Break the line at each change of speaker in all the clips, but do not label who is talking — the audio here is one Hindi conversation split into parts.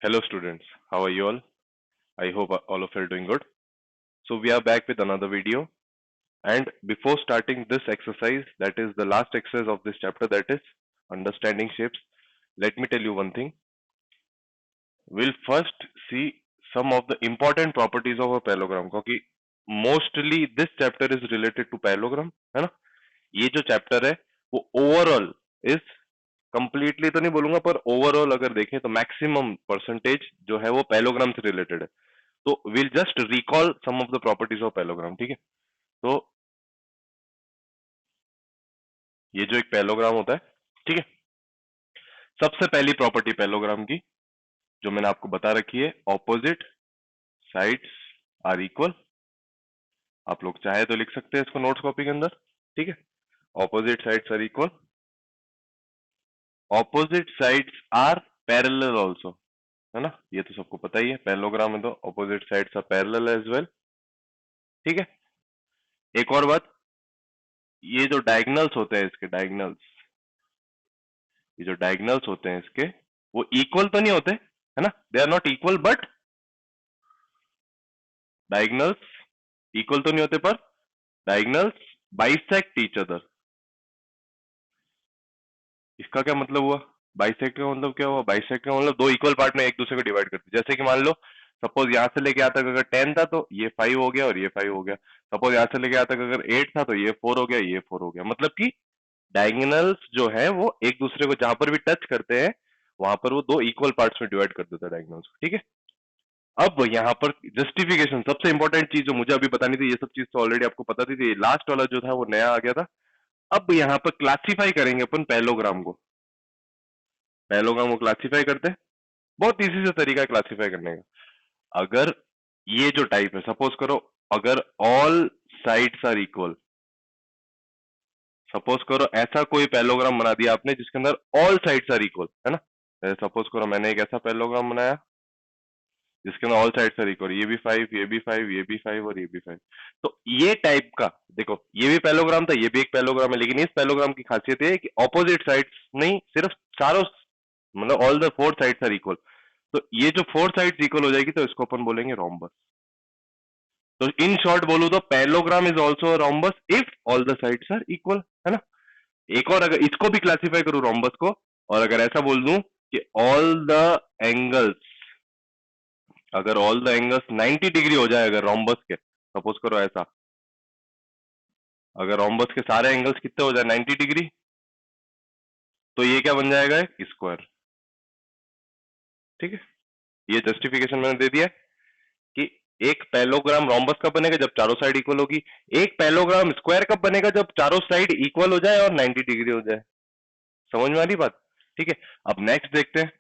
Hello students, how are you all? I hope all of you are doing good. So we are back with another video, and before starting this exercise, that is the last exercise of this chapter, that is understanding shapes, let me tell you one thing. We'll first see some of the important properties of a parallelogram क्योंकि mostly this chapter is related to parallelogram, है ना? ये जो चैप्टर है वो ओवरऑल इज कंप्लीटली तो नहीं बोलूंगा पर ओवरऑल अगर देखें तो मैक्सिमम परसेंटेज जो है वो पैलोग्राम से रिलेटेड है। तो will just recall some of the properties of parallelogram. ठीक है, तो ये जो एक पैलोग्राम होता है, ठीक है, सबसे पहली प्रॉपर्टी पैलोग्राम की जो मैंने आपको बता रखी है, ऑपोजिट साइड्स आर इक्वल। आप लोग चाहे तो लिख सकते हैं इसको नोट्स कॉपी के अंदर। ठीक है, opposite sides are equal, opposite sides are parallel also, है ना? ये तो सबको पता ही है, पैरेललोग्राम में तो opposite sides are parallel as well. ठीक है, एक और बात, ये जो डायगोनल्स होते हैं इसके, डायगोनल्स, ये जो डायगोनल्स होते हैं इसके, वो इक्वल तो नहीं होते, है ना? They are not equal, but diagonals equal तो नहीं होते, पर डायगोनल्स बाइसेक्ट ईच अदर। इसका क्या मतलब हुआ? बाइसेक्ट का मतलब क्या हुआ? बाइसेक्ट का मतलब दो इक्वल पार्ट में एक दूसरे को डिवाइड करते। जैसे कि मान लो सपोज यहां से लेके आता अगर 10 था तो ये 5 हो गया और ये 5 हो गया। सपोज यहां से लेके आता अगर 8 था तो ये 4 हो गया, ये 4 हो गया। मतलब कि डायगोनल्स जो है वो एक दूसरे को जहां पर भी टच करते हैं वहां पर वो दो इक्वल पार्ट्स में डिवाइड कर देता है डायगोनल्स को। ठीक है, अब यहाँ पर जस्टिफिकेशन, सबसे इंपॉर्टेंट चीज जो मुझे अभी बतानी थी, ये सब चीज तो ऑलरेडी आपको पता थी, लास्ट वाला जो था वो नया आ गया था। अब यहाँ पर क्लासिफाई करेंगे अपन पैलोग्राम को। पैलोग्राम को क्लासिफाई करते हैं, बहुत इजी से तरीका है क्लासिफाई करने का। अगर ये जो टाइप है, सपोज करो अगर all sides are equal, suppose करो ऐसा कोई पैलोग्राम बना दिया आपने जिसके अंदर ऑल साइड्स आर इक्वल, है ना? सपोज करो मैंने एक ऐसा पैलोग्राम बनाया जिसके अंदर ऑल साइड्स आर इक्वल, ये भी 5, ये भी 5, ये भी 5 और ये भी 5। तो ये टाइप का देखो, ये भी पैलोग्राम था, ये भी एक पैलोग्राम है, लेकिन इस पैलोग्राम की खासियत है कि ऑपोजिट साइड्स नहीं, सिर्फ चारों, मतलब all the four sides are equal. तो ये जो फोर साइड्स इक्वल हो जाएगी तो इसको अपन बोलेंगे रोम्बस। तो इन शॉर्ट बोलूं तो parallelogram is also rhombus if all the sides are equal, है ना? एक और अगर इसको भी क्लासिफाई करूं रोम्बस को, और अगर ऐसा बोल दूं कि ऑल द एंगल्स, अगर ऑल द एंगल्स 90 डिग्री हो जाए अगर रोम्बस के, सपोज करो ऐसा, अगर रोम्बस के सारे एंगल्स कितने हो जाए 90 डिग्री, तो ये क्या बन जाएगा? एक स्क्वायर। ठीक है, ये जस्टिफिकेशन मैंने दे दिया कि एक पैलोग्राम रोम्बस कब बनेगा? जब चारों साइड इक्वल होगी। एक पैलोग्राम स्क्वायर कब बनेगा? जब चारों साइड इक्वल हो जाए और 90 डिग्री हो जाए। समझ में आ रही बात? ठीक है, अब नेक्स्ट देखते हैं।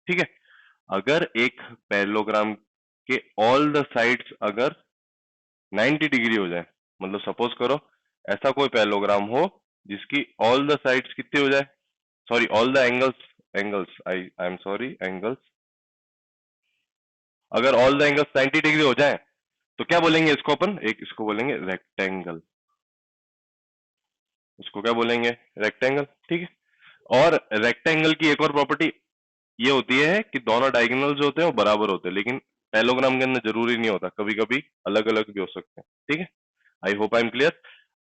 ठीक है, अगर एक पैरेललोग्राम के ऑल द साइड्स अगर 90 डिग्री हो जाए, मतलब सपोज करो ऐसा कोई पैरेललोग्राम हो जिसकी ऑल द साइड्स कितनी हो जाए, sorry all the angles, angles I am sorry angles, अगर ऑल द एंगल्स 90 डिग्री हो जाए तो क्या बोलेंगे इसको अपन? एक इसको बोलेंगे रेक्टेंगल। इसको क्या बोलेंगे? रेक्टेंगल। ठीक है, और रेक्टेंगल की एक और प्रॉपर्टी ये होती है कि दोनों डायगोनल जो होते हैं वो बराबर होते हैं, लेकिन पैलोग्राम के अंदर जरूरी नहीं होता, कभी कभी अलग अलग भी हो सकते हैं। ठीक है, I hope I am clear.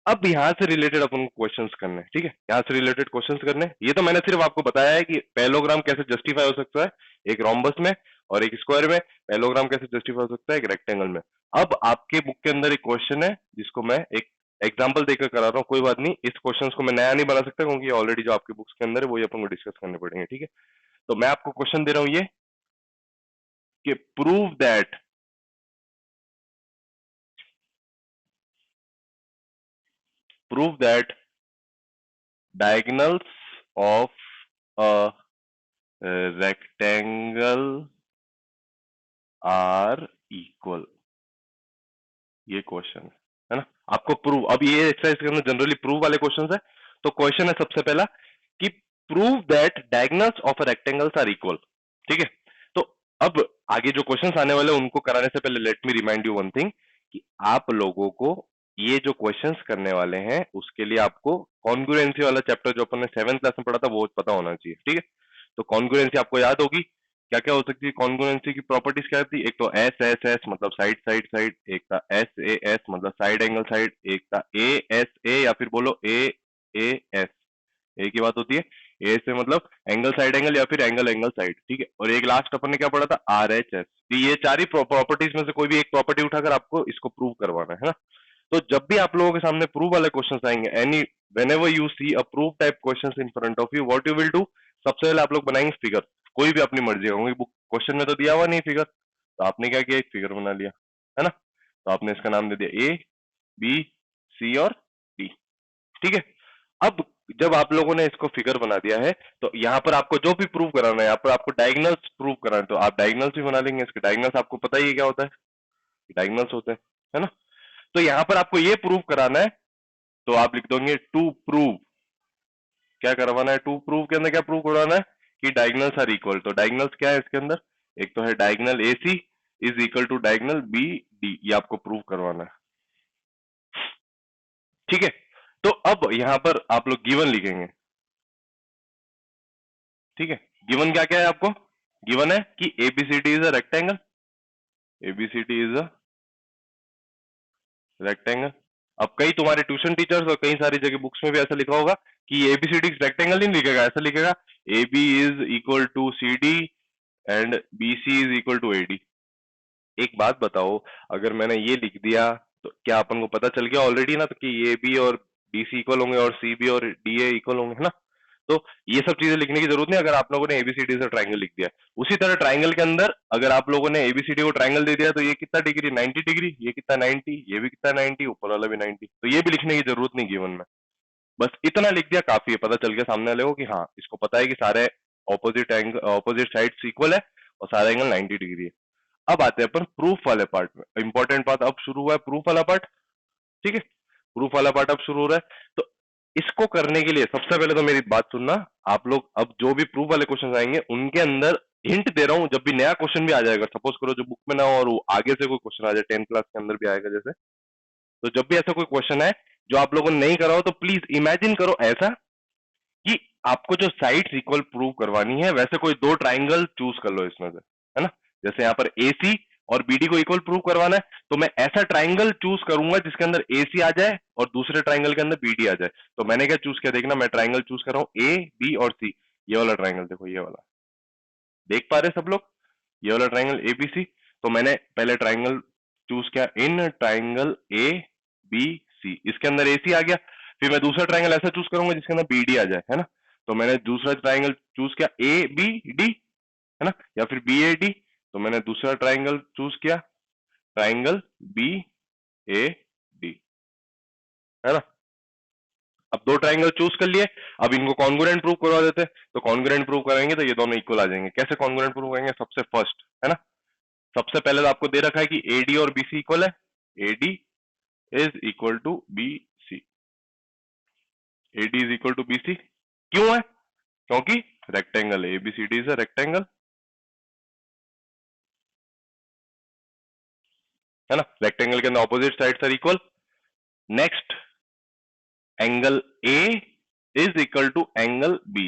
अब यहाँ से रिलेटेड अपन को क्वेश्चंस करने हैं। ठीक है, यहाँ से रिलेटेड क्वेश्चंस करने हैं। ये तो मैंने सिर्फ आपको बताया है कि पैलोग्राम कैसे जस्टिफाई हो सकता है एक रोम्बस में और एक स्क्वायर में, पैलोग्राम कैसे जस्टिफाई हो सकता है एक रेक्टेंगल में। अब आपके बुक के अंदर एक क्वेश्चन है जिसको मैं एक एग्जाम्पल देकर करा रहा हूँ, कोई बात नहीं, इस क्वेश्चन को मैं नया नहीं बना सकता क्योंकि ऑलरेडी जो आपके बुक्स के अंदर है वही अपन को डिस्कस करने पड़ेंगे। ठीक है, तो मैं आपको क्वेश्चन दे रहा हूं ये कि prove that diagonals of a rectangle are equal। ये क्वेश्चन है ना? आपको प्रूव, अब ये एक्सरसाइज के अंदर जनरली प्रूव वाले क्वेश्चन है। तो क्वेश्चन है सबसे पहला कि prove that diagonals of a rectangles are equal. ठीक है, तो अब आगे जो क्वेश्चंस आने वाले उनको कराने से पहले let me remind you one thing कि आप लोगों को ये जो क्वेश्चंस करने वाले हैं उसके लिए आपको कॉन्ग्रुएंसी वाला चैप्टर जो अपन ने 7th क्लास में पढ़ा था वो पता होना चाहिए। ठीक है, तो कॉन्ग्रुएंसी आपको याद होगी क्या क्या हो सकती है कॉन्ग्रुएंसी की प्रॉपर्टीज? क्या थी? एक तो एस एस एस मतलब साइड साइड साइड, एक था एस ए एस मतलब साइड एंगल साइड, एक था ए एस ए या फिर बोलो ए ए एस, एक ही बात होती है। ए से मतलब एंगल साइड एंगल या फिर एंगल एंगल साइड, ठीक है। और एक लास्ट अपन ने क्या पढ़ा था? R H S. ये चार ही प्रॉपर्टीज में से कोई भी एक प्रॉपर्टी उठाकर आपको इसको प्रूव करवाना है ना। तो जब भी आप लोगों के सामने प्रूव वाले क्वेश्चंस आएंगे, any whenever you see a proof type questions in front of you, what you will do? सबसे पहले आप लोग बनाएंगे फिगर, कोई भी अपनी मर्जी होगी। क्वेश्चन में तो दिया हुआ नहीं फिगर, तो आपने क्या किया? एक फिगर बना लिया, है ना। तो आपने इसका नाम दे दिया ए बी सी और डी, ठीक है। अब जब आप लोगों ने इसको फिगर बना दिया है, तो यहाँ पर आपको जो भी प्रूव कराना है, यहाँ पर आपको डायगोनल्स प्रूव कराना है, तो आप डायगोनल्स भी बना लेंगे। इसके डायगोनल्स आपको पता ही है क्या होता है, डायगोनल्स होते हैं, है ना। तो यहाँ पर आपको ये प्रूव कराना है, तो आप लिख दोगे टू प्रूव। क्या करवाना है? टू प्रूव के अंदर क्या प्रूव करवाना है? कि डायगोनल्स आर इक्वल। तो डायगोनल्स क्या है इसके अंदर? एक तो है diagonal A C is equal to diagonal B D, ये आपको प्रूव करवाना है, ठीक है। तो अब यहां पर आप लोग गिवन लिखेंगे, ठीक है। गिवन क्या क्या है आपको? गिवन है कि ABCD is a rectangle, ABCD is a rectangle. अब कई तुम्हारे ट्यूशन टीचर्स और कई सारी जगह बुक्स में भी ऐसा लिखा होगा कि एबीसीडी रेक्टेंगल नहीं लिखेगा, ऐसा लिखेगा A B is equal to C D and B C is equal to A D. एक बात बताओ, अगर मैंने ये लिख दिया तो क्या अपन को पता चल गया ऑलरेडी ना, तो कि ए बी और डी सी इक्वल होंगे और सी बी और डी ए इक्वल होंगे, है ना। तो ये सब चीजें लिखने की जरूरत नहीं अगर आप लोगों ने एबीसीडी से ट्राइंगल लिख दिया। उसी तरह ट्राइंगल के अंदर अगर आप लोगों ने एबीसीडी को ट्राइंगल दे दिया, तो ये कितना डिग्री? 90 डिग्री। ये कितना? 90। ये भी कितना? 90। ऊपर वाला भी 90। तो ये भी लिखने की जरूरत नहीं गिवन में, बस इतना लिख दिया काफी है, पता चल गया सामने वाले को कि हाँ इसको पता है कि सारे ऑपोजिट साइड्स इक्वल है और सारे एंगल 90 डिग्री है। अब आते हैं अपन प्रूफ वाले पार्ट में। इंपॉर्टेंट पार्ट अब शुरू हुआ है, प्रूफ वाला पार्ट, ठीक है। प्रूफ वाला पार्ट अब शुरू हो रहा है। तो इसको करने के लिए सबसे पहले तो मेरी बात सुनना, आप लोग अब जो भी प्रूफ वाले क्वेश्चन आएंगे उनके अंदर हिंट दे रहा हूं, जब भी नया क्वेश्चन भी आ जाएगा, सपोज करो जो बुक में ना हो और वो आगे से कोई क्वेश्चन आ जाए, 10th क्लास के अंदर भी आएगा जैसे, तो जब भी ऐसा कोई क्वेश्चन है जो आप लोगों ने नहीं करा हो, तो प्लीज इमेजिन करो ऐसा कि आपको जो साइड्स इक्वल प्रूव करवानी है, वैसे कोई दो ट्राइंगल चूज कर लो इसमें से, है ना। जैसे यहाँ पर AC और BD को इक्वल प्रूव करवाना है, तो मैं ऐसा ट्राइंगल चूज करूंगा जिसके अंदर AC आ जाए और दूसरे ट्राइंगल के अंदर BD आ जाए। तो मैंने क्या चूज किया? देखना, मैं ट्राइंगल चूज कर रहा हूँ A B और C। ये वाला ट्राइंगल देखो, ये वाला देख पा रहे सब लोग? ये वाला ट्राइंगल ABC। तो मैंने पहले ट्राइंगल चूज किया इन ट्राइंगल ABC, इसके अंदर AC आ गया। फिर मैं दूसरा ट्राइंगल ऐसा चूज करूंगा जिसके अंदर BD आ जाए, है ना। तो मैंने दूसरा ट्राइंगल चूज किया ABD, है ना, या फिर BAD। तो मैंने दूसरा ट्राइंगल चूज किया ट्राइंगल BAD, है ना। अब दो ट्राइंगल चूज कर लिए, अब इनको कॉन्ग्रुएंट प्रूव करवा देते हैं। तो कॉन्ग्रुएंट प्रूव करेंगे तो ये दोनों इक्वल आ जाएंगे। कैसे कॉन्ग्रुएंट प्रूव करेंगे? सबसे फर्स्ट, है ना, सबसे पहले तो आपको दे रखा है कि AD और BC इक्वल है, AD is equal to BC, AD is equal to BC। क्यों है? क्योंकि रेक्टेंगल है, ABCD इज अ रेक्टेंगल, है ना। रेक्टेंगल के अंदर opposite sides are equal. Next, angle A is equal to angle B।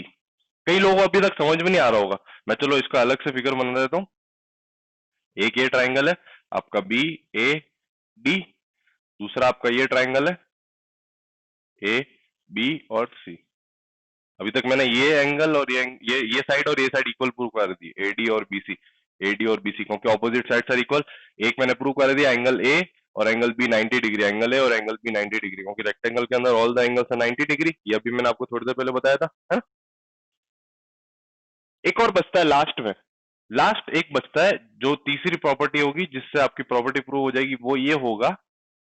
कई लोगों को अभी तक समझ में नहीं आ रहा होगा, मैं चलो इसका अलग से फिगर बना देता हूं। एक ये ट्राइंगल है आपका BAD, दूसरा आपका ये ट्राइंगल है AB और C। अभी तक मैंने ये एंगल और ये साइड और ये साइड इक्वल प्रूव कर दी, AD और BC, AD और BC, क्योंकि ऑपोजिट साइड्स आर इक्वल। एक मैंने प्रूव कर दिया एंगल A और angle B 90 degree, angle A और एंगल B 90 डिग्री, क्योंकि रेक्टेंगल के अंदर all the angles are 90 degree. ये अभी मैंने आपको थोड़ी देर पहले बताया था, है ना? एक और बचता है लास्ट में, लास्ट एक बचता है जो तीसरी प्रॉपर्टी होगी जिससे आपकी प्रॉपर्टी प्रूव हो जाएगी, वो ये होगा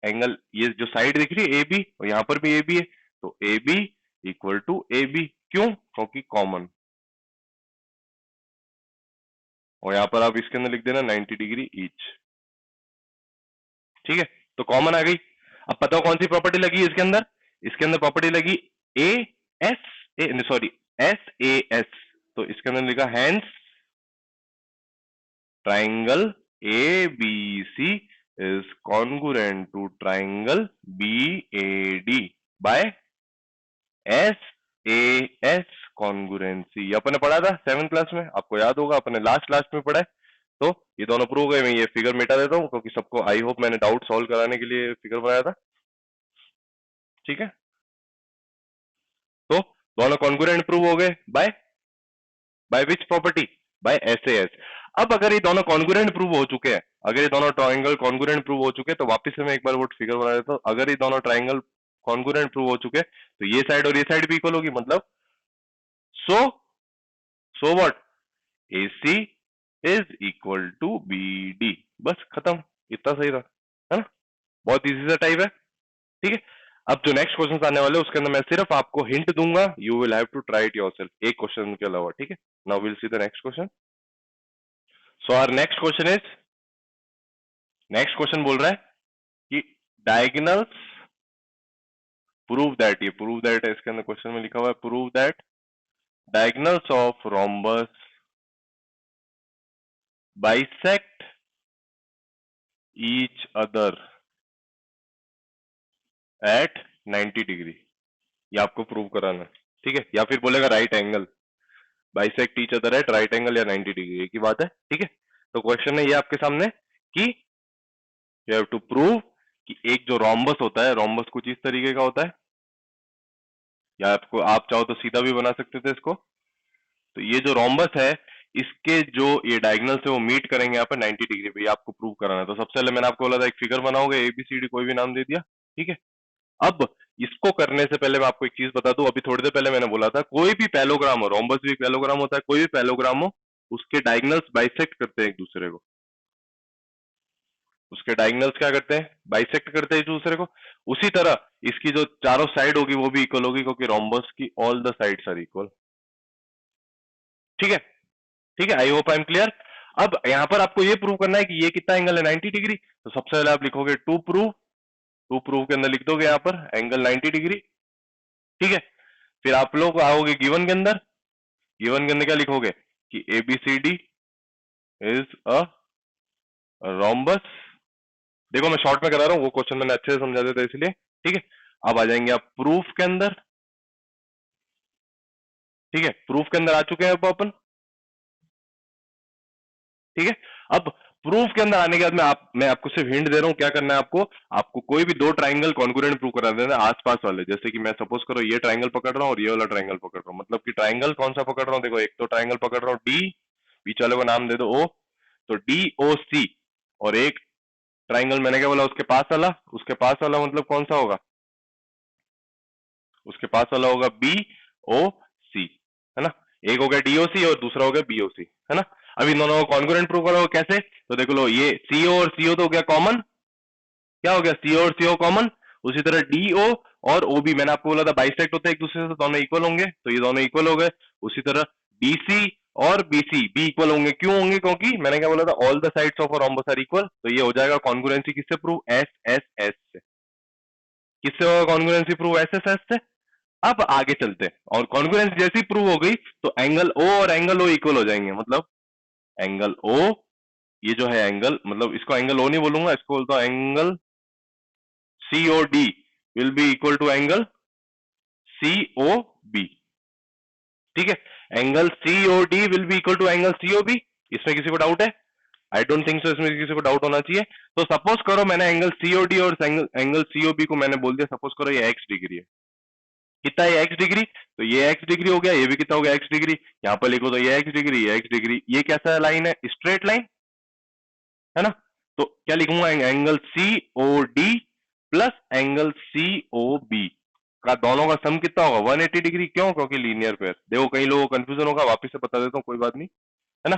एंगल, ये जो साइड दिख रही है AB और यहाँ पर भी AB है, तो AB इक्वल टू AB। क्यों? क्योंकि कॉमन, और यहाँ पर आप इसके अंदर लिख देना 90 डिग्री ईच, ठीक है। तो कॉमन आ गई। अब बताओ कौन सी प्रॉपर्टी लगी इसके अंदर? इसके अंदर प्रॉपर्टी लगी A S A sorry SAS। तो इसके अंदर लिखा हैंस triangle ABC is congruent to triangle BAD by A S congruency अपन ने पढ़ा था 7th क्लास में, आपको याद होगा, अपन ने लास्ट में पढ़ा है। तो ये दोनों प्रूव हो गए। मैं ये फिगर मिटा देता हूँ क्योंकि सबको आई होप मैंने डाउट सॉल्व कराने के लिए फिगर बनाया था। ठीक है, तो दोनों कॉन्ग्रुएंट प्रूव हो गए by which property, by SAS. अब अगर ये दोनों कॉन्ग्रुएंट प्रूव हो चुके हैं, अगर ये दोनों ट्रायंगल कॉन्ग्रुएंट प्रूव हो चुके हैं, तो वापस से मैं एक बार वो फिगर बना देता हूँ। अगर ये दोनों ट्रायंगल कॉन्ग्रुएंट प्रूव हो चुके हैं, तो ये साइड और ये साइड भी इक्वल होगी, मतलब so what, AC is equal to BD। बस खत्म, इतना सही था, है ना? बहुत इजी सा टाइप है। ठीक है, अब जो नेक्स्ट क्वेश्चन आने वाले उसके अंदर मैं सिर्फ आपको हिंट दूंगा, you will have to try it yourself, एक क्वेश्चन के अलावा। ठीक है, now will see the next question. So our next question बोल रहा है कि डायगोनल्स प्रूव दैट, ये प्रूव दैट है इसके अंदर क्वेश्चन में लिखा हुआ है, prove that diagonals of rhombus bisect each other at 90 degree. ये आपको प्रूव कराना है। ठीक है, या फिर बोलेगा right angle bisect each other eight right angle या 90 डिग्री, एक ही बात है। ठीक है, तो क्वेश्चन है ये आपके सामने कि यू हैव टू प्रूव कि एक जो रोम्बस होता है, रोम्बस कुछ इस तरीके का होता है, या आपको आप चाहो तो सीधा भी बना सकते थे इसको। तो ये जो रोम्बस है, इसके जो ये डायगोनल से वो मीट करेंगे यहाँ पे 90 डिग्री पे, ये आपको प्रूव कराना है। तो सबसे पहले मैंने आपको बोला था एक फिगर बनाओगे, ABCD कोई भी नाम दे दिया। ठीक है, अब इसको करने से पहले मैं आपको एक चीज बता दूं, अभी थोड़ी देर पहले मैंने बोला था कोई भी पैलोग्राम हो, रोम्बस भी एक पैलोग्राम होता है, कोई भी पैलोग्राम हो, उसके डायगोनल्स बाइसेक्ट करते हैं एक दूसरे को। उसके डायगोनल्स क्या करते हैं, बाइसेक्ट करते हैं एक दूसरे को। उसी तरह इसकी जो चारों साइड होगी वो भी इक्वल होगी, क्योंकि रोम्बस की all the sides are equal. ठीक है, ठीक है, I hope I am clear. अब यहां पर आपको ये प्रूव करना है कि ये कितना एंगल है, 90 डिग्री। तो सबसे पहले आप लिखोगे टू प्रूव के अंदर लिख दोगे यहां पर एंगल 90 डिग्री। ठीक है, फिर आप लोग आओगे गिवन के अंदर, गिवन के अंदर क्या लिखोगे कि ABCD इज अ रोम्बस। देखो मैं शॉर्ट में करा रहा हूं, वो क्वेश्चन मैंने अच्छे से समझा देता इसलिए। ठीक है, अब आ जाएंगे आप प्रूफ के अंदर। ठीक है, प्रूफ के अंदर आ चुके हैं अब अपन। ठीक है, अब प्रूफ के अंदर आने के बाद मैं आपको सिर्फ हिंट दे रहा हूं, क्या करना है आपको, आपको कोई भी दो ट्राइंगल कॉन्ग्रुएंट प्रूव करा देना आसपास वाले। जैसे कि मैं सपोज करो ये ट्राइंगल पकड़ रहा हूं और ये वाला ट्राइंगल पकड़ रहा हूं, मतलब कि ट्राइंगल कौन सा पकड़ रहा हूं, देखो एक तो ट्राइंगल पकड़ रहा हूं D, बीच वाले को नाम दे दो O, तो DOC। और एक ट्राइंगल मैंने क्या बोला, उसके पास वाला मतलब कौन सा होगा, उसके पास वाला होगा BOC, है ना। एक हो गया DOC और दूसरा हो गया BOC, है ना। अब इन दोनों को कॉन्ग्रुएंट प्रूव करो कैसे, तो देख लो ये CO और CO तो हो गया कॉमन, क्या हो गया CO और CO कॉमन। उसी तरह DO और OB मैंने आपको बोला था बाइसेक्ट होते हैं एक दूसरे से, दोनों इक्वल होंगे, तो ये दोनों इक्वल हो गए। उसी तरह DC और BC भी इक्वल होंगे, क्यों होंगे, क्योंकि मैंने क्या बोला था all the sides of a rhombus are equal. तो ये हो जाएगा कॉन्ग्रुएंसी किससे प्रूव, SSS से। किससे होगा कॉन्ग्रुएंसी प्रूव, SSS से। अब आगे चलते हैं, और कॉन्ग्रुएंसी जैसी प्रूव हो गई तो एंगल O और एंगल O इक्वल हो जाएंगे, मतलब एंगल O, ये जो है एंगल, मतलब इसको एंगल O नहीं बोलूंगा, इसको बोलता हूं angle COD will be equal to angle COB। ठीक है, angle COD will be equal to angle COB। इसमें किसी को डाउट है, आई डोंट थिंक सो इसमें किसी को डाउट होना चाहिए। तो सपोज करो मैंने एंगल COD और एंगल COB को मैंने बोल दिया, सपोज करो ये x डिग्री है, कितना है x डिग्री, तो ये x डिग्री हो गया, ये भी कितना हो गया x डिग्री। यहां पर लिखो तो ये x डिग्री, ये x डिग्री, ये कैसा लाइन है, स्ट्रेट लाइन, है ना। तो क्या लिखूंगा, angle COD plus angle COB का दोनों का सम कितना होगा, 180 डिग्री। क्यों, क्योंकि लीनियर पेयर। देखो कई लोगों को कंफ्यूजन होगा, वापस से बता देता हूँ, कोई बात नहीं, है ना।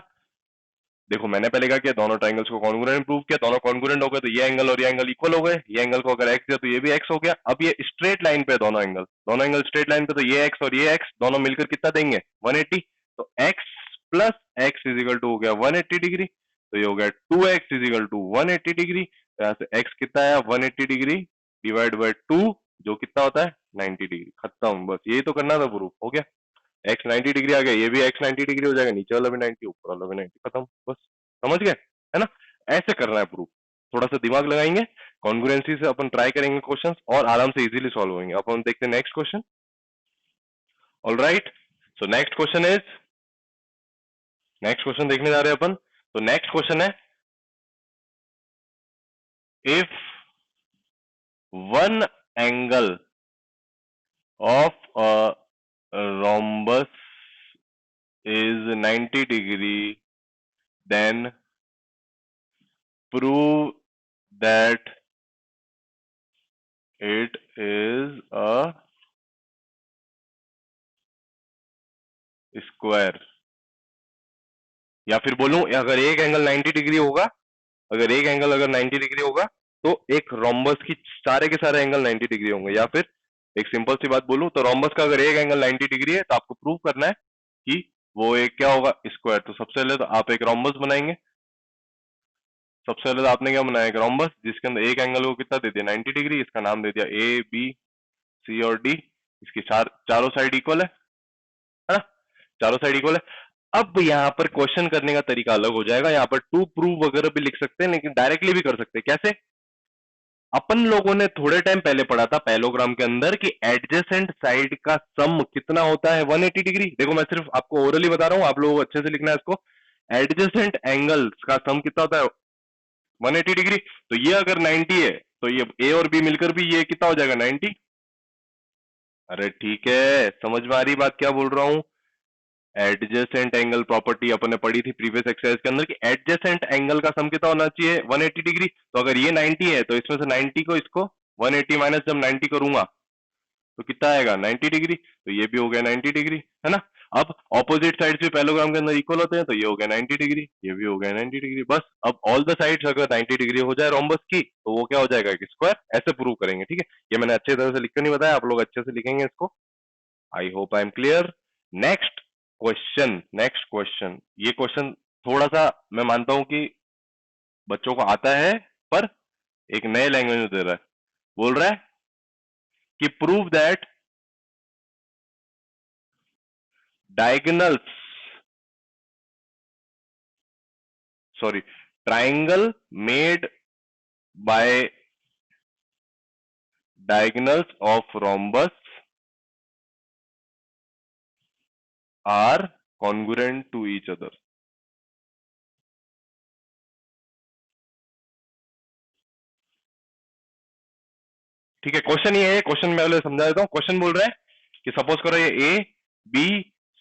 देखो मैंने पहले क्या किया, दोनों ट्राइंगल्स को कॉन्ग्रुएंट प्रूव किया, दोनों कॉन्ग्रुएंट हो गए, तो ये एंगल और ये एंगल इक्वल हो गए। ये एंगल को अगर x दिया तो ये भी x हो गया। अब ये स्ट्रेट लाइन पे दोनों एंगल स्ट्रेट लाइन पे, तो ये x और ये x दोनों मिलकर कितना देंगे, 180। तो x plus x is equal to हो गया 180 डिग्री, तो ये हो गया 2x is equal to 180 degree. तो यहाँ से x कितना है, 180 डिग्री डिवाइड बाई 2, जो कितना होता है 90 डिग्री। खत्म, बस यही तो करना था, प्रूफ हो गया। x 90 डिग्री आ गया, ये भी x 90 डिग्री हो जाएगा, नीचे वाला भी 90, ऊपर वाला भी 90, खत्म, बस समझ गए, है ना। ऐसे करना है प्रूफ, थोड़ा सा दिमाग लगाएंगे, कॉन्ग्रुएंसी से अपन ट्राई करेंगे क्वेश्चंस और आराम से इजीली सॉल्व होंगे। अपन देखते हैं next question, alright, so next question देखने जा रहे हैं अपन। तो नेक्स्ट क्वेश्चन है, if one angle of a rhombus is 90 degree, then prove that it is a square। या फिर बोलूं, अगर एक एंगल 90 डिग्री होगा, अगर 90 डिग्री होगा तो एक रोम्बस की सारे के सारे एंगल 90 डिग्री होंगे। या फिर एक सिंपल सी बात बोलूं तो रोम्बस का अगर एक एंगल 90 डिग्री है तो आपको प्रूव करना है कि वो एक क्या होगा, स्क्वायर। तो सबसे पहले तो आप एक रोम्बस बनाएंगे। सबसे पहले तो आपने क्या बनाया, एक रोम्बस जिसके अंदर एक एंगल को कितना दे दिया, 90 डिग्री। इसका नाम दे दिया ए बी सी और डी। इसकी चारों साइड इक्वल है ना, चारों साइड इक्वल है। अब यहाँ पर क्वेश्चन करने का तरीका अलग हो जाएगा। यहाँ पर टू प्रूव वगैरह भी लिख सकते हैं, लेकिन डायरेक्टली भी कर सकते हैं। कैसे? अपन लोगों ने थोड़े टाइम पहले पढ़ा था पैरेललोग्राम के अंदर कि एडजेसेंट साइड का सम कितना होता है, 180 डिग्री। देखो मैं सिर्फ आपको ओरली बता रहा हूं, आप लोगों को अच्छे से लिखना है इसको। एडजेसेंट एंगल्स का सम कितना होता है, 180 डिग्री। तो ये अगर 90 है तो ये ए और बी मिलकर भी ये कितना हो जाएगा, 90। अरे ठीक है, समझ में आ रही बात क्या बोल रहा हूं। एडजेसेंट एंगल प्रॉपर्टी अपन ने पढ़ी थी प्रीवियस एक्सरसाइज के अंदर कि एडजेसेंट एंगल का सम कितना होना चाहिए, 180 डिग्री। तो अगर ये 90 है तो इसमें से 90 को इसको 180 माइनस जब 90 करूंगा तो कितना आएगा, 90 डिग्री। तो ये भी हो गया 90 डिग्री, है ना। अब ऑपोजिट साइड्स भी पैरेललोग्राम के अंदर इक्वल होते हैं, तो ये हो गया 90 डिग्री, ये भी हो गया 90 डिग्री। बस अब ऑल द साइड्स अगर 90 डिग्री हो जाए रोम्बस की तो वो क्या हो जाएगा, एक स्क्वायर। ऐसे प्रूव करेंगे, ठीक है। ये मैंने अच्छे तरह से लिखकर नहीं बताया, आप लोग अच्छे से लिखेंगे इसको। आई hope I am clear. Next question, ये क्वेश्चन थोड़ा सा मैं मानता हूं कि बच्चों को आता है, पर एक नए लैंग्वेज में दे रहा है। बोल रहा है कि prove that triangle made by diagonals of rhombus are congruent to each other। ठीक है, क्वेश्चन ये है, क्वेश्चन मैं पहले समझा देता हूं। क्वेश्चन बोल रहा है कि सपोज करो ये ए बी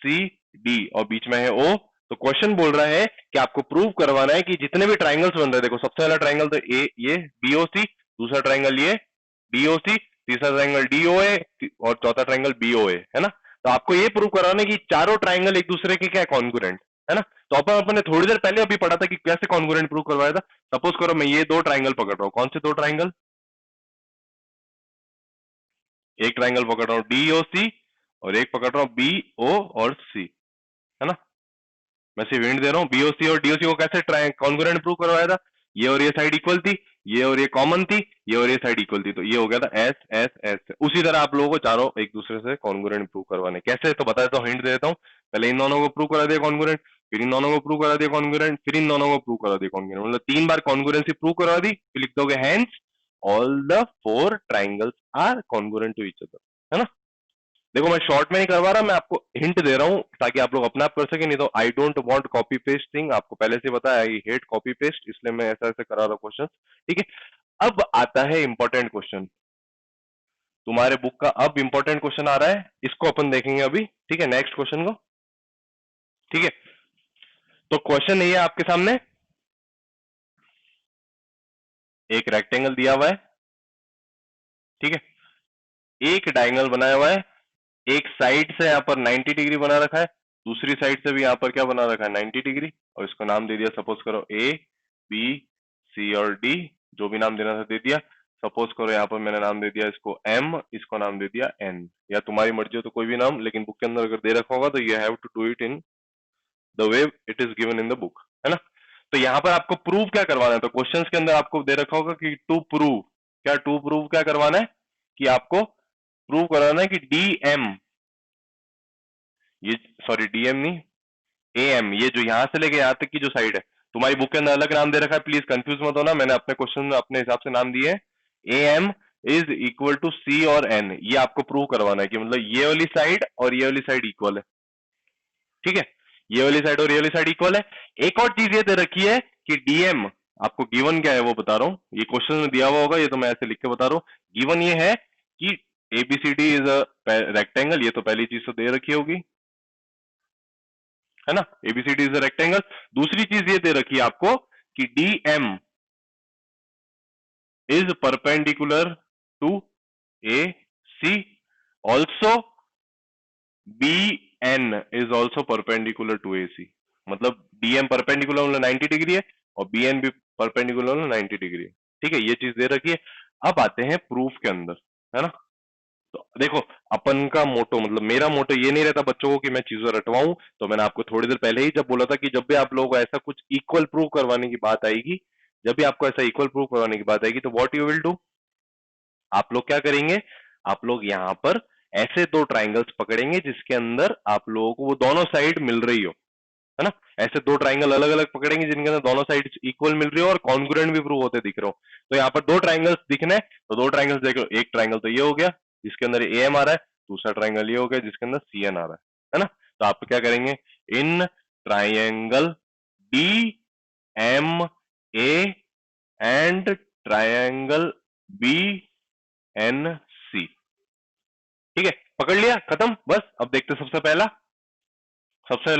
सी डी और बीच में है ओ। तो क्वेश्चन बोल रहा है कि आपको प्रूव करवाना है कि जितने भी ट्राइंगल्स बन रहे हैं, देखो सबसे पहला ट्राइंगल तो ए ये बीओसी, दूसरा ट्राइंगल ये डीओसी, तीसरा ट्राइंगल डीओए और चौथा ट्राइंगल बीओए, है ना। तो आपको ये प्रूव कराना है कि चारों ट्राइंगल एक दूसरे के क्या कॉन्ग्रुएंट, है ना। तो अपन ने थोड़ी देर पहले अभी पढ़ा था कि कैसे कॉन्ग्रुएंट प्रूव करवाया था। सपोज करो मैं ये दो ट्राइंगल पकड़ रहा हूं, कौन से दो ट्राइंगल, एक ट्राइंगल पकड़ रहा हूं डीओसी और एक पकड़ रहा हूं बीओ और सी, है ना। मैं सिर्फ हिंट दे रहा हूं, बीओसी और डीओसी को कैसे कॉन्ग्रुएंट प्रूव करवाया था। ये और ये साइड इक्वल थी, ये और ये कॉमन थी, ये और ये साइड इक्वल थी, तो ये हो गया था एस एस एस। उसी तरह आप लोगों को चारों एक दूसरे से कॉन्ग्रुएंट प्रूव करवाने कैसे, तो बता देता हूं, हिंट दे देता हूं। पहले इन दोनों को प्रूव करा दिया कॉन्ग्रुएंट, फिर इन दोनों को प्रूव करा दिया कॉन्ग्रुएंट, फिर इन दोनों को प्रूव करा दिया कॉन्ग्रुएंट। मतलब 3 बार कॉन्ग्रुएंसी प्रूव करा दी, फिर लिख दोगे hence all the 4 triangles are congruent to each other, है ना। देखो मैं शॉर्ट में नहीं करवा रहा, मैं आपको हिंट दे रहा हूं ताकि आप लोग अपने आप कर सके। नहीं तो I don't want copy paste thing, आपको पहले से बताया आई हेट कॉपी पेस्ट, इसलिए मैं ऐसा ऐसे करा रहा हूं क्वेश्चन, ठीक है। अब आता है इंपॉर्टेंट क्वेश्चन, तुम्हारे बुक का अब इंपॉर्टेंट क्वेश्चन आ रहा है, इसको अपन देखेंगे अभी, ठीक है। नेक्स्ट क्वेश्चन को, ठीक है। तो क्वेश्चन ये है आपके सामने, एक रेक्टेंगल दिया हुआ है, ठीक है, एक डायगोनल बनाया हुआ है, एक साइड से यहाँ पर 90 डिग्री बना रखा है, दूसरी साइड से भी यहाँ पर क्या बना रखा है, 90 डिग्री। और इसको नाम दे दिया, सपोज करो ए बी सी और डी, जो भी नाम देना था दे दिया। सपोज करो यहाँ पर मैंने नाम दे दिया इसको एम, इसको नाम दे दिया एन, या तुम्हारी मर्जी हो तो कोई भी नाम, लेकिन बुक के अंदर अगर दे रखा होगा तो you have to do it in the way it is given in the book, है ना। तो यहाँ पर आपको प्रूव क्या करवाना है, तो क्वेश्चन के अंदर आपको दे रखा होगा कि टू प्रूव क्या करवाना है, कि आपको प्रूव कराना है कि डीएम, ये सॉरी डीएम नहीं एएम, ये जो यहां से लेके यहां तक की जो साइड है, तुम्हारी बुक के अंदर अलग नाम दे रखा है, प्लीज कंफ्यूज मत होना। मैंने अपने क्वेश्चन में अपने हिसाब से नाम दिए, एएम इज इक्वल टू सी और एन, ये आपको प्रूव करवाना है कि मतलब ये वाली साइड और ये वाली साइड इक्वल है, ठीक है, ये वाली साइड और ये वाली साइड इक्वल है। एक और चीज ये दे रखी है कि डीएम, आपको गिवन क्या है वो बता रहा हूं, ये क्वेश्चन में दिया हुआ होगा, ये तो मैं ऐसे लिख के बता रहा हूं। गिवन ये है कि एबीसीडी इज अ रेक्टेंगल, ये तो पहली चीज तो दे रखी होगी, है ना, एबीसीडी इज अ रेक्टेंगल। दूसरी चीज ये दे रखी है आपको कि DM is perpendicular to A C, also B N is also perpendicular to A C, मतलब डीएम परपेंडिकुलर मतलब 90 डिग्री है और बी एन भी परपेंडिकुलर मतलब 90 डिग्री है, ठीक है, ये चीज दे रखी है। अब आते हैं प्रूफ के अंदर, है ना। तो देखो, अपन का मोटो मतलब मेरा मोटो ये नहीं रहता बच्चों को कि मैं चीजों रटवाऊं, तो मैंने आपको थोड़ी देर पहले ही जब बोला था कि जब भी आप लोग ऐसा कुछ इक्वल प्रूव करवाने की बात आएगी, जब भी आपको ऐसा इक्वल प्रूव करवाने की बात आएगी, तो व्हाट यू विल डू, आप लोग क्या करेंगे, आप लोग यहां पर ऐसे दो ट्राइंगल्स पकड़ेंगे जिसके अंदर आप लोगों को वो दोनों साइड मिल रही हो, है ना, ऐसे दो ट्राइंगल अलग अलग पकड़ेंगे जिनके अंदर दोनों साइड इक्वल मिल रही हो और कॉन्ग्रुएंट भी प्रूव होते दिख रहे हो। तो यहाँ पर दो ट्राइंगल्स दिखने हैं, तो दो ट्राइंगल्स देख लो, एक ट्राइंगल तो ये हो गया जिसके अंदर ए एम आ रहा है, दूसरा ट्राइंगल ये हो गया जिसके अंदर सी एन आ रहा है ना। तो आप क्या करेंगे, in triangle D M A and triangle B N C, ठीक है, पकड़ लिया, खत्म, बस। अब देखते सबसे पहला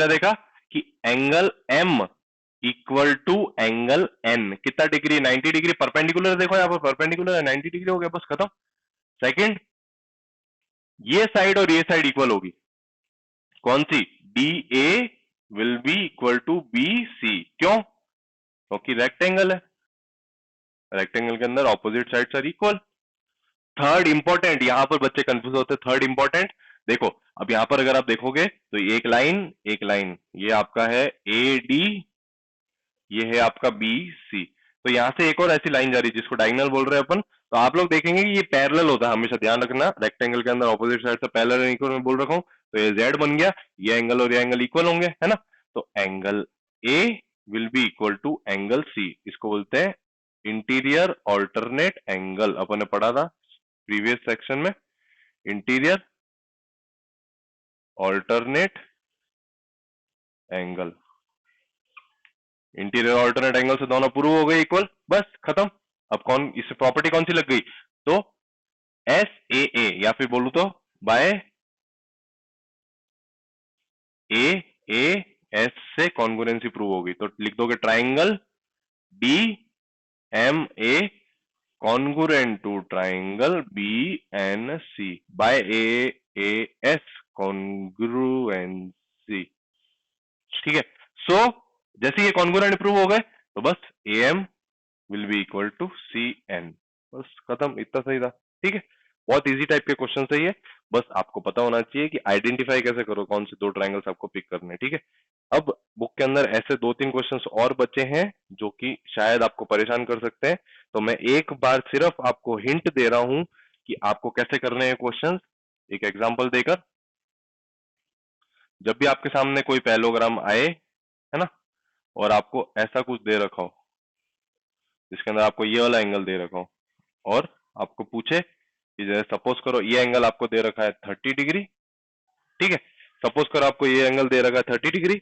देखा कि angle M equal to angle N कितना डिग्री, 90 डिग्री, परपेंडिकुलर देखो यहाँ पर परपेंडिकुलर है, 90 डिग्री हो गया, बस खत्म। सेकंड, ये साइड और ये साइड इक्वल होगी, कौन सी, D A will be equal to B C, क्यों, क्योंकि रेक्टेंगल है, रेक्टेंगल के अंदर opposite sides are equal. Third important, यहां पर बच्चे कंफ्यूज होते हैं, थर्ड इंपॉर्टेंट देखो, अब यहां पर अगर आप देखोगे तो एक लाइन ये आपका है ए डी, ये है आपका बी सी, तो यहां से एक और ऐसी लाइन जा रही है जिसको डायगोनल बोल रहे हैं अपन, तो आप लोग देखेंगे कि ये पैरेलल होता है, हमेशा ध्यान रखना, रेक्टेंगल के अंदर ऑपोजिट साइड से पैरेलल एंड इक्वल में बोल रखा हूं, तो ये जेड बन गया, ये एंगल और ये एंगल इक्वल होंगे, है ना। तो angle A will be equal to angle C, इसको बोलते हैं इंटीरियर ऑल्टरनेट एंगल, अपन ने पढ़ा था प्रीवियस सेक्शन में, interior alternate angle, interior alternate angle से दोनों प्रूव हो गए इक्वल, बस खत्म। अब कौन, इससे प्रॉपर्टी कौन सी लग गई, तो एस ए या फिर बोलू तो बाय ए ए एस से कॉन्ग्रुएंसी प्रूव होगी, तो लिख दोगे triangle D M A congruent to triangle B N C by A S congruency, ठीक है। सो जैसे ये कॉन्ग्रुएंट प्रूव हो गए तो बस A M will be equal to C N, बस खत्म, इतना सही था, ठीक है। बहुत इजी टाइप के क्वेश्चन है ये, बस आपको पता होना चाहिए कि आइडेंटिफाई कैसे करो कौन से दो ट्राइंगल्स आपको पिक करने हैं, ठीक है। अब बुक के अंदर ऐसे दो तीन क्वेश्चंस और बचे हैं जो कि शायद आपको परेशान कर सकते हैं, तो मैं एक बार सिर्फ आपको हिंट दे रहा हूं कि आपको कैसे करने हैं क्वेश्चंस, एक एग्जांपल देकर। जब भी आपके सामने कोई पैरेललोग्राम आए, है ना, और आपको ऐसा कुछ दे रखा हो जिसके अंदर आपको ये वाला एंगल दे रखा हो और आपको पूछे कि जैसे सपोज करो ये एंगल आपको दे रखा है 30 डिग्री, ठीक है, सपोज करो आपको ये एंगल दे रखा है 30 डिग्री,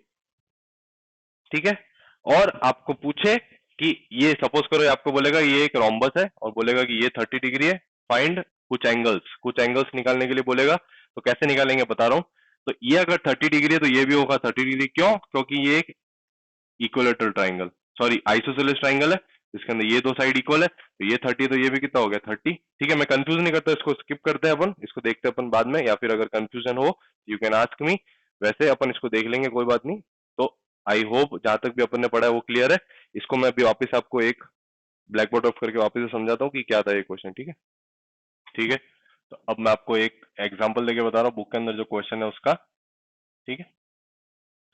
ठीक है, और आपको पूछे कि ये सपोज करो आपको बोलेगा ये एक रोम्बस है और बोलेगा कि ये 30 डिग्री है, फाइंड कुछ एंगल्स निकालने के लिए बोलेगा, तो कैसे निकालेंगे बता रहा हूं। तो ये अगर 30 डिग्री है तो ये भी होगा 30 डिग्री, क्यों, क्योंकि ये एक equilateral triangle, sorry isosceles triangle है जिसके अंदर ये दो साइड इक्वल है, तो ये 30 तो ये भी कितना हो गया 30, ठीक है। मैं कंफ्यूज नहीं करता, इसको स्किप करते हैं अपन, इसको देखते हैं अपन बाद में, या फिर अगर कंफ्यूजन हो यू कैन आस्क मी, वैसे अपन इसको देख लेंगे कोई बात नहीं। तो आई होप जहां तक भी अपन ने पढ़ा है वो क्लियर है, इसको मैं अभी वापस आपको एक ब्लैक बोर्ड ऑफ करके वापस से समझाता हूँ कि क्या था ये क्वेश्चन, ठीक है, ठीक है। तो अब मैं आपको एक एग्जाम्पल देके बता रहा हूँ बुक के अंदर जो क्वेश्चन है उसका, ठीक है।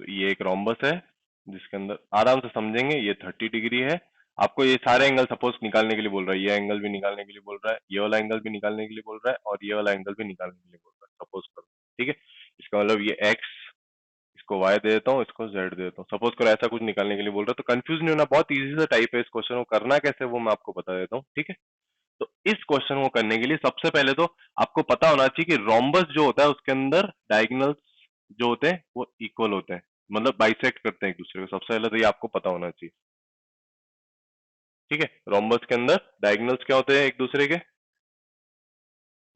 तो ये एक रोम्बस है जिसके अंदर आराम से समझेंगे, ये 30 डिग्री है, आपको ये सारे एंगल सपोज निकालने के लिए बोल रहा है, ये एंगल भी निकालने के लिए बोल रहा है, ये वाला एंगल भी निकालने के लिए बोल रहा है और ये वाला एंगल भी निकालने के लिए बोल रहा है, सपोज करो, ठीक है। इसका मतलब ये एक्स, इसको वाई दे देता हूँ, इसको जेड दे देता हूँ, सपोज करो ऐसा कुछ निकालने के लिए बोल रहा है, तो कंफ्यूज नहीं होना, बहुत ईजी सा टाइप है इस क्वेश्चन को करना कैसे वो मैं आपको बता देता हूँ, ठीक है। तो इस क्वेश्चन को करने के लिए सबसे पहले तो आपको पता होना चाहिए कि रोम्बस जो होता है उसके अंदर डायगोनल्स जो होते हैं वो इक्वल होते हैं, मतलब बाइसेक्ट करते हैं एक दूसरे को। सबसे पहले तो ये आपको पता होना चाहिए, ठीक है। रोम्बस के अंदर डायगोनल्स क्या होते हैं एक दूसरे के,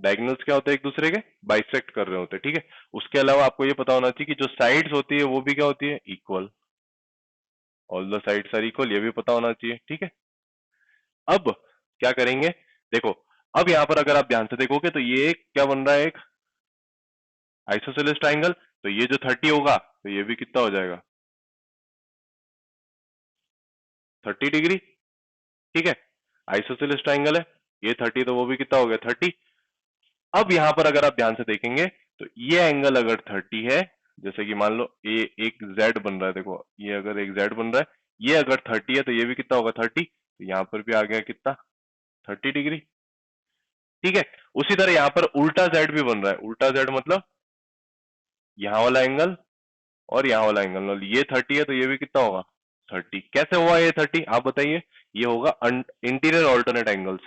डायगोनल्स क्या होते हैं एक दूसरे के, बाइसेक्ट कर रहे होते हैं, ठीक है। उसके अलावा आपको ये पता होना चाहिए कि जो साइड्स होती है वो भी क्या होती है, equal. All the sides are equal, ये भी पता होना चाहिए, ठीक है। अब क्या करेंगे, देखो अब यहां पर अगर आप ध्यान से देखोगे तो ये क्या बन रहा है, एक आइसोसेलेस ट्राइंगल। तो ये जो 30 होगा तो ये भी कितना हो जाएगा, 30 डिग्री, ठीक है। आइसोसेलेस ट्राइंगल है, ये 30 तो वो भी कितना हो गया, 30। अब यहां पर अगर आप ध्यान से देखेंगे तो ये एंगल अगर 30 है, जैसे कि मान लो ये एक जेड बन रहा है, देखो ये अगर एक जेड बन रहा है, ये अगर 30 है तो ये भी कितना होगा, 30। तो यहां पर भी आ गया कितना, 30 डिग्री, ठीक है। उसी तरह यहां पर उल्टा जेड भी बन रहा है, उल्टा जेड मतलब यहां वाला एंगल और यहां वाला एंगल, मतलब ये 30 है तो ये भी कितना होगा, 30। कैसे हुआ ये 30, आप बताइए। ये होगा इंटीरियर ऑल्टरनेट एंगल्स,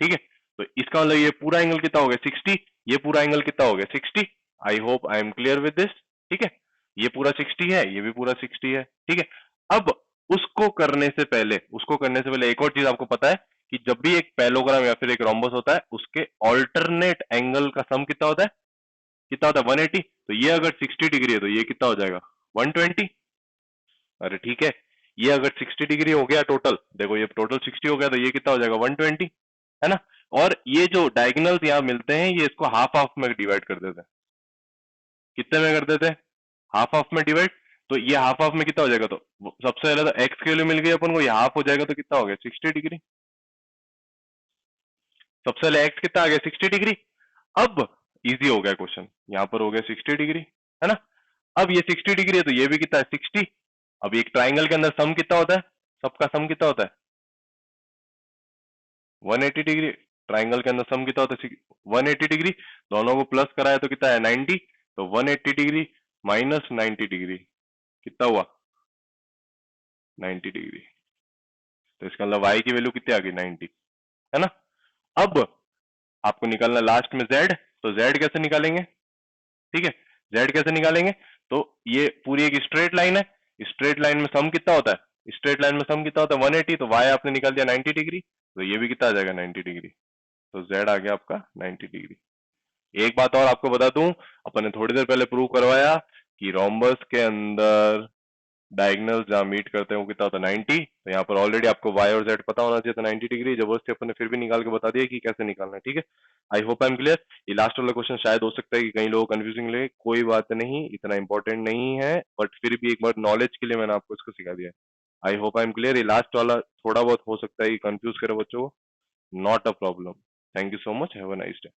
ठीक है। तो इसका मतलब ये पूरा एंगल कितना हो गया, 60। ये पूरा एंगल कितना हो गया, 60। आई hope I am clear with this, ठीक है। ये पूरा 60 है, ये भी पूरा 60 है, ठीक है। अब उसको करने से पहले एक और चीज आपको पता है कि जब भी एक पैलोग्राम या फिर एक रोम्बस होता है उसके ऑल्टरनेट एंगल का सम कितना होता है, कितना होता है, 180। तो ये अगर 60 डिग्री है तो ये कितना हो जाएगा, 120। अरे ठीक है, ये अगर 60 डिग्री हो गया टोटल, देखो ये टोटल 60 हो गया तो ये कितना हो जाएगा, 120, है ना। और ये जो डायगोनल्स यहाँ मिलते हैं ये इसको हाफ हाफ में डिवाइड कर देते हैं, कितने में कर देते हैं, हाफ हाफ में डिवाइड। तो ये हाफ हाफ में कितना हो जाएगा, तो सबसे पहले तो एक्स की वैल्यू मिल गई अपन को, ये हाफ हो जाएगा तो कितना हो गया, 60 डिग्री। सबसे पहले एक्स कितना आ गया, 60 डिग्री। अब इजी हो गया क्वेश्चन, यहाँ पर हो गया 60 डिग्री, है ना। अब ये 60 डिग्री है तो ये भी कितना है, 60। अब एक ट्राइंगल के अंदर सम कितना होता है, सबका सम कितना होता है, 180 डिग्री। ट्राइंगल के अंदर सम कितना होता है, 180 डिग्री। दोनों को प्लस कराया तो कितना है, 90। तो 180 डिग्री माइनस 90 डिग्री कितना हुआ, 90 डिग्री। तो इसका मतलब y की वैल्यू कितनी आ गई, 90, है ना। अब आपको निकालना लास्ट में z, तो z कैसे निकालेंगे, ठीक है। z कैसे निकालेंगे, तो ये पूरी एक स्ट्रेट लाइन है, स्ट्रेट लाइन में सम कितना होता है, स्ट्रेट लाइन में सम कितना होता है, 180। तो y आपने निकाल दिया 90 डिग्री, तो ये भी कितना आ जाएगा, 90 डिग्री। तो z आ गया आपका 90 डिग्री। एक बात और आपको बता दूं, अपन ने थोड़ी देर पहले प्रूव करवाया कि रोम्बस के अंदर डायगोनल जहां मीट करते हैं वो कितना होता है, 90। तो यहाँ पर ऑलरेडी आपको y और z पता होना चाहिए था, 90 डिग्री जबरदस्ती अपन ने फिर भी निकाल के बता दिया कि कैसे निकालना है, ठीक है। I hope I am clear. ये लास्ट वाला क्वेश्चन शायद हो सकता है कि कई लोग कंफ्यूजिंग लगे, कोई बात नहीं, इतना इंपॉर्टेंट नहीं है, बट फिर भी एक बार नॉलेज के लिए मैंने आपको इसको सिखा दिया है। I hope I am clear. ये लास्ट वाला थोड़ा बहुत हो सकता है कि कंफ्यूज करे बच्चों को, not a problem. Thank you so much, have a nice day.